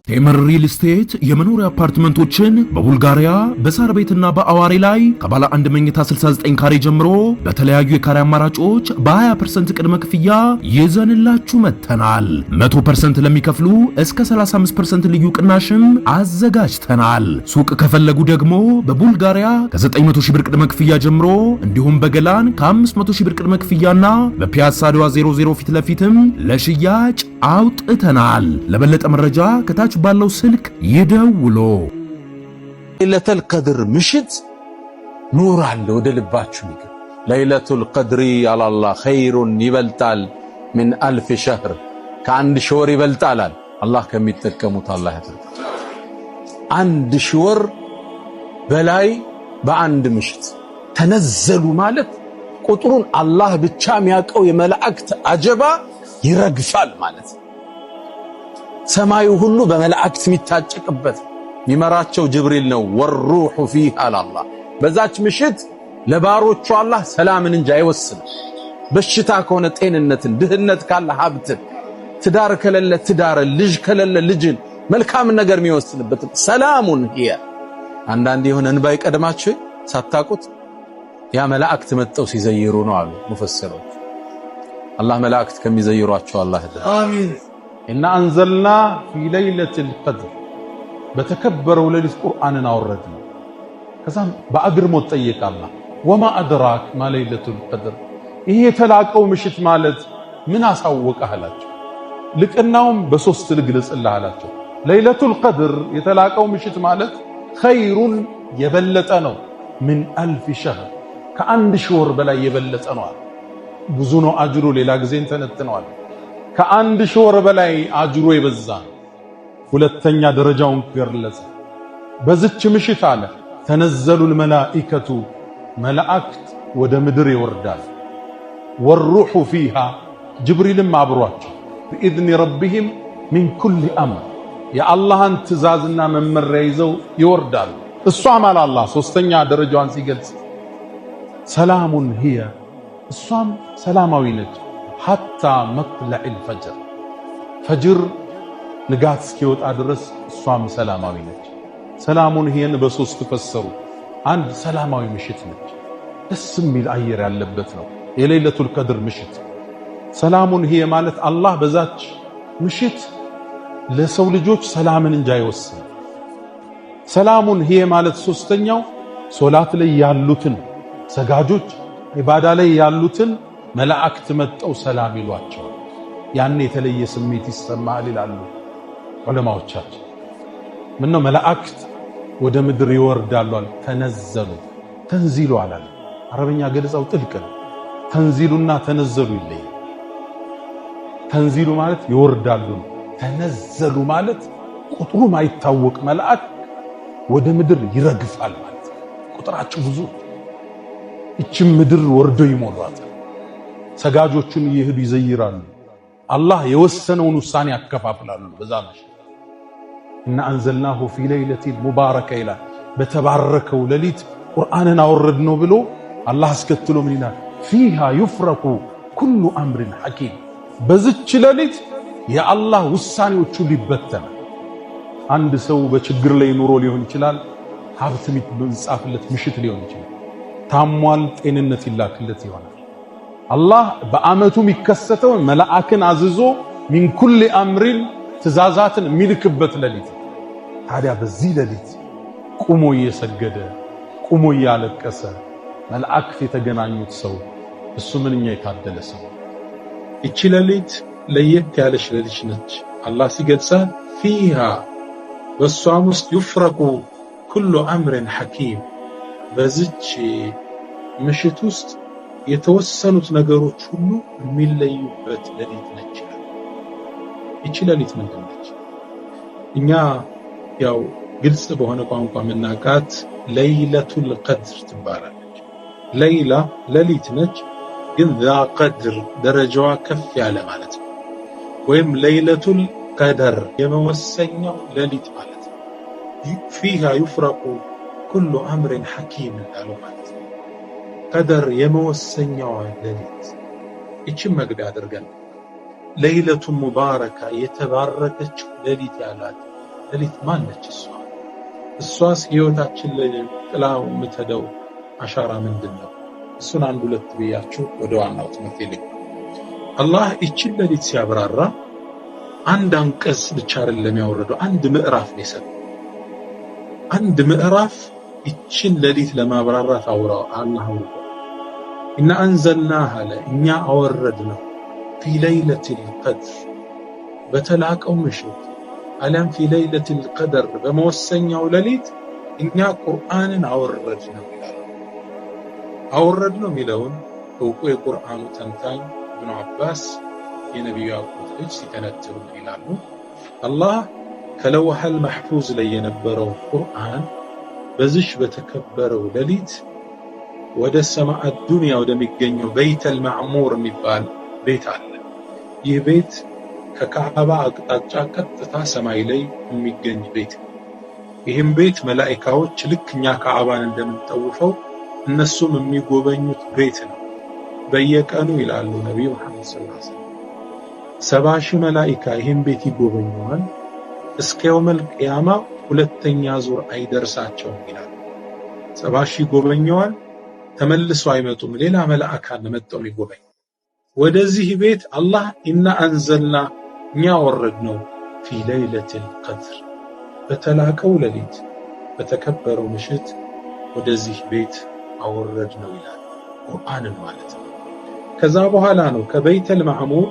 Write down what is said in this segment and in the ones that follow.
ቴምር ሪል ስቴት የመኖሪያ አፓርትመንቶችን በቡልጋሪያ በሳር ቤትና በአዋሪ ላይ ከባለ አንድ መኝታ 69 ካሬ ጀምሮ በተለያዩ የካሬ አማራጮች በ20% ቅድመ ክፍያ ይዘንላችሁ መጥተናል። 100% ለሚከፍሉ እስከ 35% ልዩ ቅናሽም አዘጋጅተናል። ሱቅ ከፈለጉ ደግሞ በቡልጋሪያ ከ900 ሺህ ብር ቅድመ ክፍያ ጀምሮ እንዲሁም በገላን ከ500 ሺህ ብር ቅድመ ክፍያና በፒያሳ አድዋ 00 ፊት ለፊትም ለሽያጭ አውጥተናል። ለበለጠ መረጃ ከታች ባለው ስልክ ይደውሉ። ለይለቱል ቀድር ምሽት ኑር አለ ወደ ልባችሁ ይገባ። ለይለቱል ቀድሪ አላህ ኸይሩን ይበልጣል ምን አልፍ ሸህር ከአንድ ሺህ ወር ይበልጣል። አላህ ከሚጠቀሙት አላህ ያድርገን። አንድ ሺህ ወር በላይ በአንድ ምሽት ተነዘሉ ማለት ቁጥሩን አላህ ብቻ የሚያውቀው የመላእክት አጀባ ይረግፋል ማለት ሰማዩ ሁሉ በመላእክት የሚታጨቅበት የሚመራቸው ጅብሪል ነው። ወሩሁ ፊሃ አላህ በዛች ምሽት ለባሮቹ አላህ ሰላምን እንጂ አይወስንም። በሽታ ከሆነ ጤንነትን፣ ድህነት ካለ ሀብትን፣ ትዳር ከሌለ ትዳርን፣ ልጅ ከሌለ ልጅን፣ መልካም ነገር የሚወስንበት ሰላሙን ሂያ። አንዳንዴ የሆነ እንባ ይቀድማችሁ ሳታውቁት ያ መላእክት መጥተው ሲዘይሩ ነው አሉ ሙፈሲሮች። አላህ መላእክት ከሚዘይሯቸው አላህ ያድርገን። አሚን። ኢና አንዘልና ፊ ለይለቱል ቀድር በተከበረው ሌሊት ቁርአንን አወረድን። ከዛም በአግርሞት ጠየቀ አላህ ወማ አድራክ ማ ለይለቱል ቀድር፣ ይሄ የተላቀው ምሽት ማለት ምን አሳወቀህ አላቸው። ልቅናውም በሶስት ልግለጽልህ አላቸው። ለይለቱል ቀድር የተላቀው ምሽት ማለት ኸይሩን የበለጠ ነው ምን አልፍ ሸህር ከአንድ ሺህ ወር በላይ የበለጠ ነው። ብዙ ነው አጅሩ። ሌላ ጊዜ እንተነትነዋል። ከአንድ ሺህ ወር በላይ አጅሩ የበዛ ነው። ሁለተኛ ደረጃውን ገለጸ። በዚች ምሽት አለ ተነዘሉል መላኢከቱ መላእክት ወደ ምድር ይወርዳል። ወሩሑ ፊሃ ጅብሪልም አብሯቸው بإذن ربهم من كل أمر የአላህን ትእዛዝና መመሪያ ይዘው ይወርዳሉ። እሷም አለ አላህ ሶስተኛ ደረጃዋን ሲገልጽ ሰላሙን ሂየ እሷም ሰላማዊ ነች ሐታ መጥለዕል ፈጅር ፈጅር ንጋት እስኪወጣ ድረስ እሷም ሰላማዊ ነች። ሰላሙን ሂየን በሶስት ፈሰሩ። አንድ ሰላማዊ ምሽት ነች፣ ደስ የሚል አየር ያለበት ነው የሌለቱል ቀድር ምሽት። ሰላሙን ሂየ ማለት አላህ በዛች ምሽት ለሰው ልጆች ሰላምን እንጂ አይወስንም። ሰላሙን ሂየ ማለት ሶስተኛው ሶላት ላይ ያሉትን ሰጋጆች ኢባዳ ላይ ያሉትን መላእክት መጠው ሰላም ይሏቸው ያን የተለየ ስሜት ይሰማል ይላሉ ዑለማዎቻችን። ምን ነው መላእክት ወደ ምድር ይወርዳሉ አለ። ተነዘሉ ተንዚሉ አላለ። አረበኛ ገለጻው ጥልቅ ነው። ተንዚሉና ተነዘሉ ይለያል። ተንዚሉ ማለት ይወርዳሉ፣ ተነዘሉ ማለት ቁጥሩ ማይታወቅ መላእክት ወደ ምድር ይረግፋል ማለት ቁጥራቸው ብዙ። እቺም ምድር ወርዶ ይሞላታል። ሰጋጆቹን እየሄዱ ይዘይራሉ። አላህ የወሰነውን ውሳኔ ያከፋፍላሉ። በዛ ምሽት እና አንዘልናሁ ፊ ለይለቲን ሙባረከ ይላል። በተባረከው ሌሊት ቁርአንን አወረድነው ብሎ አላህ አስከትሎ ምን ይላል? ፊሃ ዩፍረቁ ኩሉ አምሪን ሐኪም። በዚች ሌሊት የአላህ ውሳኔዎቹ ሊበተናል። አንድ ሰው በችግር ላይ ኑሮ ሊሆን ይችላል። ሀብት የሚጻፍለት ምሽት ሊሆን ይችላል። ታሟል፣ ጤንነት ይላክለት ይሆናል። አላህ በአመቱ የሚከሰተው መላእክን አዝዞ ሚን ኩል አምሪን ትእዛዛትን የሚልክበት ሌሊት። ታዲያ በዚህ ሌሊት ቁሞ እየሰገደ ቁሞ እያለቀሰ መላእክት የተገናኙት ሰው እሱ ምንኛ የታደለ ሰው። እቺ ሌሊት ለየት ያለች ሌሊት ነች። አላህ ሲገልጻት ፊሃ በሷም ውስጥ ይፍረቁ ኩሉ አምሪን ሐኪም በዚች ምሽት ውስጥ የተወሰኑት ነገሮች ሁሉ የሚለዩበት ሌሊት ነች። እቺ ሌሊት ምንድን ነች? እኛ ያው ግልጽ በሆነ ቋንቋ መናቃት ለይለቱል ቀድር ትባላለች። ለይላ ሌሊት ነች፣ ግን ዛ ቀድር ደረጃዋ ከፍ ያለ ማለት ነው። ወይም ለይለቱል ቀድር የመወሰኛው ሌሊት ማለት ነው። ፊሃ ዩፍረቁ ኩሉ አምሪን ሐኪም እንዳለው ማለት ነው። ቀድር የመወሰኛው ሌሊት እቺን መግቢያ አድርገን ለይለቱ ሙባረካ የተባረከች ሌሊት ያላት ሌሊት ማነች? እሷስ ህይወታችን ላይ ጥላው የምትሄደው አሻራ ምንድነው? እሱን አንድ ሁለት ብያችሁ ወደ ዋናው ትምህርት ይልቅ አላህ እቺን ሌሊት ሲያብራራ አንድ አንቀጽ ብቻ አይደለም ያወረደው፣ አንድ ምዕራፍ ነው የሰጠው። አንድ ምዕራፍ እቺን ሌሊት ለማብራራት አውራው አላህ አውርዶ እና አንዘልናሃ እኛ አወረድነው ፊ ለይለቲል ቀድር በተላቀው ምሽት አለም ፊ ለይለቲል ቀድር በመወሰኛው ሌሊት እኛ ቁርአንን አወረድነው ይላል። አወረድነው የሚለውን እውቁ የቁርአኑ ተንታኝ ኢብኑ አባስ የነብዩ ያዕቆብ ልጅ ሲተነትኑ ይላሉ አላህ ከለውሐል መሕፉዝ ላይ የነበረው ቁርአን በዚህ በተከበረው ሌሊት ወደ ሰማዕ ዱንያ ወደሚገኘው በይተል ማዕሙር የሚባል ቤት አለ። ይህ ቤት ከካዕባ አቅጣጫ ቀጥታ ሰማይ ላይ የሚገኝ ቤት ነው። ይህም ቤት መላእክቶች ልክ እኛ ካዕባን እንደምንጠውፈው እነሱም የሚጎበኙት ቤት ነው። በየቀኑ ይላሉ ነብዩ መሐመድ ሰለላሁ ዐለይሂ ወሰለም 70,000 መላእክት ይህን ቤት ይጎበኙዋል። እስከ የውመል ቂያማ ሁለተኛ ዙር አይደርሳቸውም ይላሉ። 70,000 ይጎበኙዋል፣ ተመልሰው አይመጡም። ሌላ መላእክት መጥተው ይጎበኙ። ወደዚህ ቤት አላህ ኢና አንዘልና እኛ ወረድነው ፊ ለይለቲል ቀድር በተላቀው ሌሊት በተከበረው ምሽት ወደዚህ ቤት አወረድነው ይላል ቁርአንን ማለት ነው። ከዛ በኋላ ነው ከበይተል ማዕሙር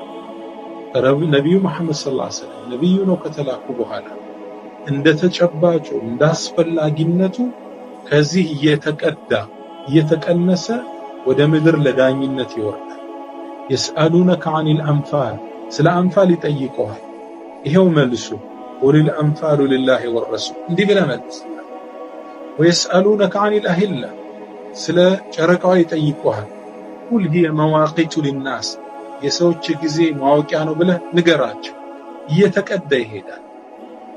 ነብዩ መሐመድ ሰለላሁ ዐለይሂ ወሰለም ነብዩ ነው ከተላኩ በኋላ እንደተጨባጩ እንዳስፈላጊነቱ ከዚህ እየተቀነሰ ወደ ምድር ለዳኝነት ይወርዳል። يسألونك عن الأنفال ስለ አንፋል ይጠይቁሃል። ይሄው መልሱ ወሊል አንፋሉ ሊላሂ ወረሱል እንዲህ ብለህ መልስ። ويسألونك عن الأهلة ስለ ጨረቃዋ ይጠይቁሃል። ቁል هي مواقيت للناس የሰዎች ጊዜ ማወቂያ ነው ብለህ ንገራቸው። እየተቀዳ ይሄዳል።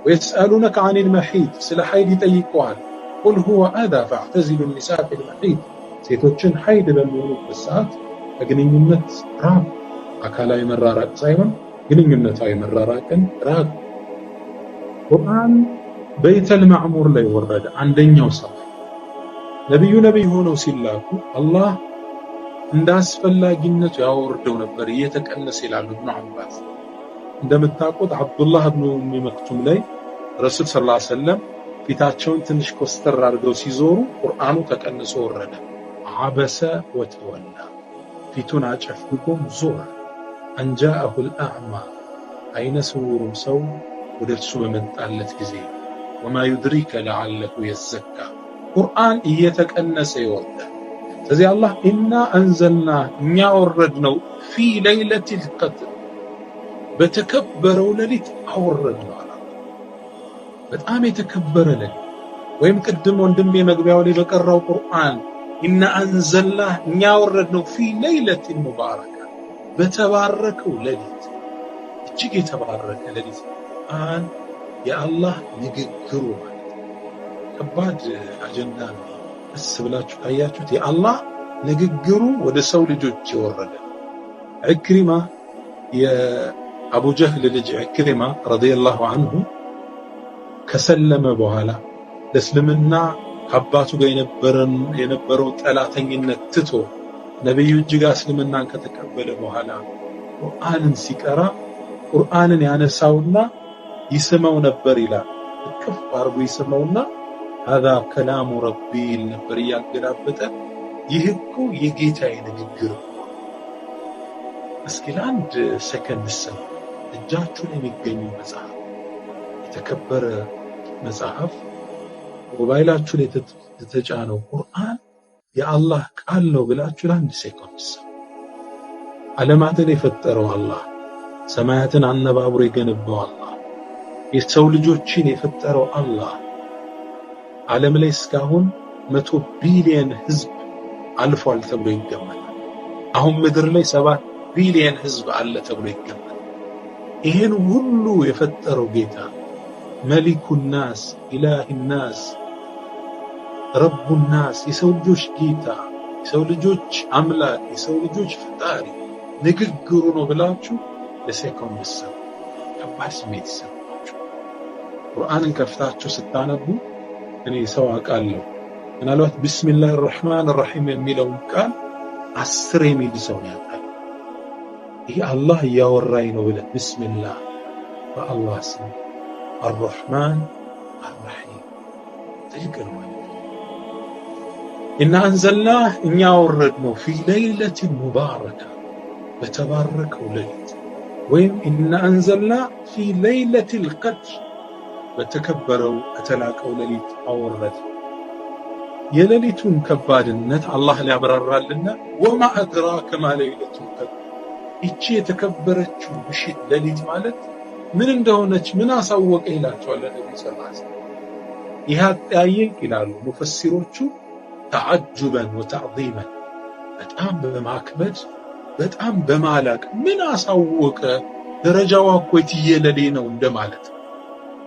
ويسألونك عن المحيط ስለ ሐይድ ይጠይቁሃል። ቁል هو أذى فاعتزلوا النساء في المحيط ሴቶችን ሐይድ በሚሆኑበት ሰዓት ግንኙነት ራቅ። አካላዊ መራራቅ ሳይሆን ግንኙነታዊ መራራቅን ራቅ። ቁርአን በይተል ማዕሙር ላይ ወረደ። አንደኛው ሰማይ ነብዩ ሆነው ሲላኩ አላህ እንዳስፈላጊነቱ ያወርደው ነበር እየተቀነሰ ይላሉ ኢብኑ አባስ። እንደምታውቁት አብዱላህ ኢብኑ ኡሚ መክቱም ላይ ረሱል ሰለላሁ ዐለይሂ ወሰለም ፊታቸውን ትንሽ ኮስተር አድርገው ሲዞሩ ቁርአኑ ተቀንሶ ወረደ። አበሰ ወተወላ ፊቱን አጨፍግጎም ዞረ። አንጃአሁል አዕማ አይነ ስውሩም ሰው ወደ እርሱ በመጣለት ጊዜ ወማ ዩድሪከ ለዓለሁ የዘካ ቁርአን እየተቀነሰ ይወርዳል። ስለዚህ አላህ ኢና አንዘልና እኛ ወረድነው ፊ ለይለቲል ቀድር በተከበረው ሌሊት አወረድነው አለ። በጣም የተከበረ ሌሊት ወይም ቅድም ወንድሜ መግቢያው ላይ በቀራው ቁርአን ኢና አንዘልና እኛ ወረድነው ፊ ለይለቲል ሙባረካ በተባረከው ሌሊት እጅግ የተባረከ ሌሊት ቁርአን የአላህ ንግግሩ ማለት ከባድ አጀንዳ ነው። እስ ብላችሁ ታያችሁት የአላህ ንግግሩ ወደ ሰው ልጆች የወረደ ዕክሪማ የአቡ ጀህል ልጅ ዕክሪማ ረዲየላሁ ዐንሁ ከሰለመ በኋላ ለእስልምና ከአባቱ ጋር የነበረው ጠላተኝነት ትቶ ነብዩ እጅግ እስልምናን ከተቀበለ በኋላ ቁርአንን ሲቀራ ቁርአንን ያነሳውና ይስመው ነበር ይላል። እቅፍ አርጎ ይስመውና هذا كلام ربي ነበር ያገላበጠ ይህ እኮ የጌታዬ ንግግር። እስኪ ለአንድ ሰከንድ ሰው እጃችሁ ላይ የሚገኙ መጽሐፍ የተከበረ መጽሐፍ ሞባይላችሁ ላይ የተጫነው ቁርአን የአላህ ቃል ነው ብላችሁ ለአንድ ሴኮንድ ሰው ዓለማትን የፈጠረው አላህ ሰማያትን አነባብሮ የገነባው አላህ የሰው ልጆችን የፈጠረው አላህ ዓለም ላይ እስካሁን 100 ቢሊየን ህዝብ አልፏል ተብሎ ይገመታል። አሁን ምድር ላይ 7 ቢሊየን ህዝብ አለ ተብሎ ይገመታል። ይሄን ሁሉ የፈጠረው ጌታ መሊኩ ናስ ኢላሂ ናስ ረቡ ናስ የሰው ልጆች ጌታ የሰው ልጆች አምላክ የሰው ልጆች ፈጣሪ ንግግሩ ነው ብላችሁ ለሴኮንድ ሰው ከባድ ስሜት ይሰማችሁ። ቁርአንን ከፍታችሁ ስታነቡ እኔ ሰው አውቃለሁ ምናልባት ቢስሚላሂር ረህማኒር ረሂም የሚለውን ቃል 10 የሚል ሰው ያውቃል። ይሄ አላህ እያወራኝ ነው ብለህ ቢስሚላህ በአላህ ስም አርረህማን አርረሂም ትልቅ ነው። ኢና አንዘልናህ እኛ አወረድነው ፊ ለይለቲን ሙባረካ በተባረከው ሌሊት ወይም ኢና አንዘልናህ ፊ ለይለቲል ቀድር በተከበረው ከተላቀው ሌሊት አወረድ። የሌሊቱን ከባድነት አላህ ሊያብራራልና ወማ አድራከ ማ ለይለቱል ቀድር ይቺ የተከበረችው ምሽት ሌሊት ማለት ምን እንደሆነች ምን አሳወቀ ይላቸዋል ነብዩ ሰለላሁ ዐለይሂ ወሰለም። ይህ አጠያየቅ ይላሉ ሙፈሲሮቹ ተዓጅበን ወተዕዚመን በጣም በማክበድ በጣም በማላቅ ምን አሳወቀ ደረጃዋ እኮ የትየለሌ ነው እንደማለት።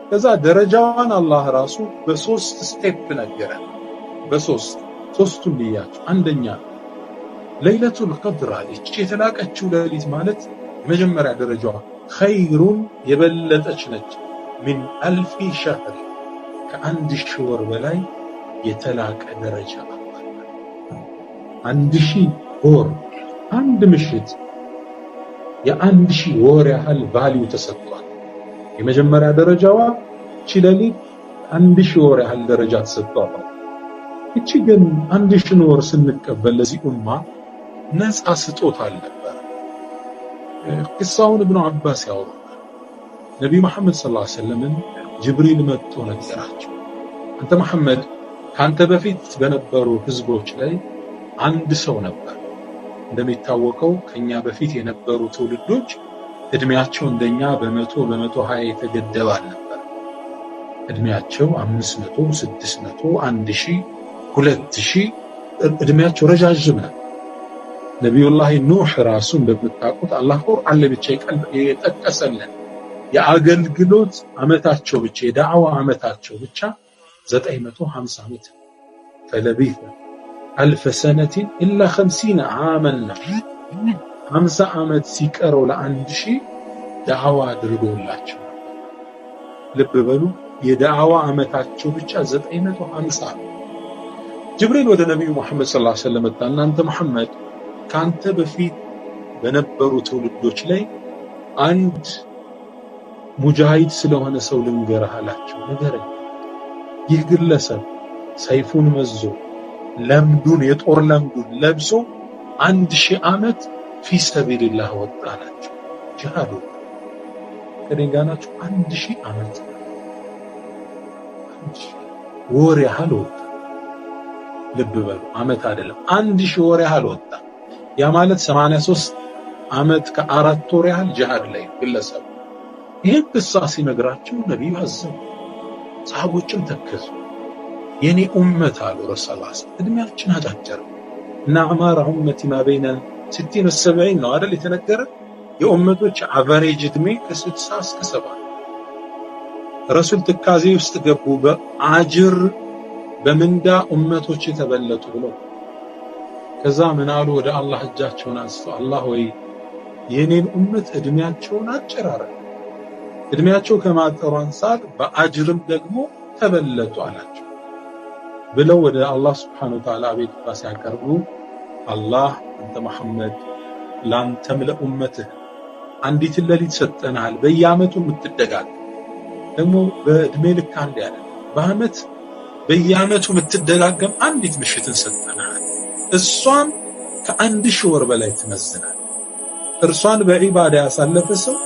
ከዛ ደረጃዋን አላህ ራሱ በሶስት ስቴፕ ነገረን። ሶስቱን ልያቸው። አንደኛ ለይለቱል ቀድር አለች የተላቀችው ሌሊት ማለት የመጀመሪያ ደረጃዋ ኸይሩን የበለጠች ነች ሚን አልፊ ሸህር ከ1000 ወር በላይ የተላቀ ደረጃ አለ። 1000 ወር አንድ ምሽት የ1000 ወር ያህል ቫልዩ ተሰጥቷል። የመጀመሪያ ደረጃዋ እቺ ሌሊት 1000 ወር ያህል ደረጃ ተሰጥቷል። እቺ ግን 1000 ወር ስንቀበል ለዚህ ኡማ ነፃ ስጦታ አልነበረ። ቂሳውን ኢብኑ አባስ ያወራል። ነብዩ መሐመድ ሰለላሁ ዐለይሂ ወሰለም ጅብሪል መጥቶ ነገራቸው። አንተ መሐመድ ካንተ በፊት በነበሩ ህዝቦች ላይ አንድ ሰው ነበር። እንደሚታወቀው ከኛ በፊት የነበሩ ትውልዶች እድሜያቸው እንደኛ በ120 የተገደበ አልነበር። እድሜያቸው 500፣ 600፣ 1000፣ 2000 እድሜያቸው ረጃጅም ነው። ነቢዩላህ ኑህ ራሱ እንደምታውቁት አላህ ቁርአን ላይ ብቻ የጠቀሰልን የአገልግሎት ዓመታቸው ብቻ የዳዕዋ ዓመታቸው ብቻ 950 ዓመት ፈለቢተ አልፈ ሰነቲን ኢላ 50 ዓመን 50 ዓመት ሲቀረው ለ1000 ዳዕዋ አድርጎላቸው። ልብ በሉ የዳዕዋ ዓመታቸው ብቻ 950 ዓመት። ጅብሪል ወደ ነብዩ መሐመድ ሰለላሁ ዐለይሂ ወሰለም መጣና አንተ መሐመድ ካንተ በፊት በነበሩ ትውልዶች ላይ አንድ ሙጃሂድ ስለሆነ ሰው ልንገርህ አላቸው። ንገረኝ። ይህ ግለሰብ ሰይፉን መዞ ለምዱን የጦር ለምዱን ለብሶ 1000 ዓመት ፊ ሰቢልላህ ወጣ አላቸው። ጂሃዱ ከደንጋናቸው 1000 ዓመት ወር ያህል ወጣ። ልብ በሉ ዓመት አይደለም 1000 ወር ያህል ወጣ። ያ ማለት 83 ዓመት ከ4 ወር ያህል ጂሃድ ላይ ግለሰብ። ይህ ቅሳ ሲነግራቸው ነብዩ አዘኑ፣ ሰሃቦችም ተከዙ። የኔ ኡመት አሉ ረሱላህ እድሜያችን አጫጭር እና አማራ ኡመቲ ማ በይነ 60 و70 ነው አይደል የተነገረ። የኡመቶች አቨሬጅ እድሜ ከ60 እስከ 70። ረሱል ትካዜ ውስጥ ገቡ። በአጅር በምንዳ ኡመቶች የተበለጡ ብለው ከዛ ምን አሉ? ወደ አላህ እጃቸውን አንስተው አላህ ወይ የኔን ኡመት እድሜያቸውን አጭራረ እድሜያቸው ከማጠሩ አንፃር በአጅርም ደግሞ ተበለጡ አላቸው ብለው ወደ አላህ Subhanahu Wa Ta'ala ቤት ሲያቀርቡ አላህ አንተ መሐመድ ላንተም ለኡመትህ አንዲት ሌሊት ሰጠናል በየዓመቱ የምትደጋግ ደግሞ በእድሜ ልክ አንድ ያለ በአመት በየዓመቱ የምትደጋገም አንዲት ምሽትን ሰጠናል። እሷም ከ1000 ወር በላይ ትመዝናል። እርሷን በዒባዳ ያሳለፈ ሰው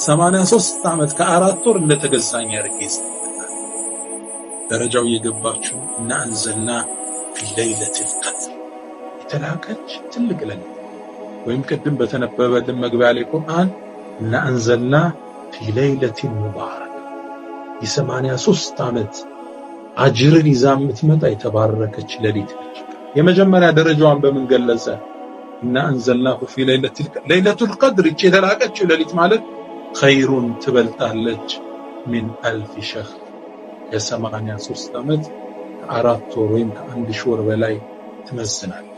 83 ዓመት ከ4 ወር እንደተገዛኝ ያርግ ይሰጣል። ደረጃው እየገባችሁ እና አንዘልና ፊ ለይለቲል ቀድር የተላቀች ትልቅ ሌሊት ወይም ቅድም በተነበበልን መግቢያ ላይ ቁርአን እና አንዘልና ፊ ለይለቲን ሙባረክ የ83 ዓመት አጅርን ይዛ የምትመጣ የተባረከች ሌሊት ነች። የመጀመሪያ ደረጃዋን በምን ገለጸ? እና አንዘልናሁ ፊ ለይለቱል ቀድር የተላቀችው ሌሊት ማለት ኸይሩን ትበልጣለች ሚን አልፍ ሸህር የ83 ዓመት ከ4 ወር ወይም ከ1 ሺህ ወር በላይ ትመዝናለች።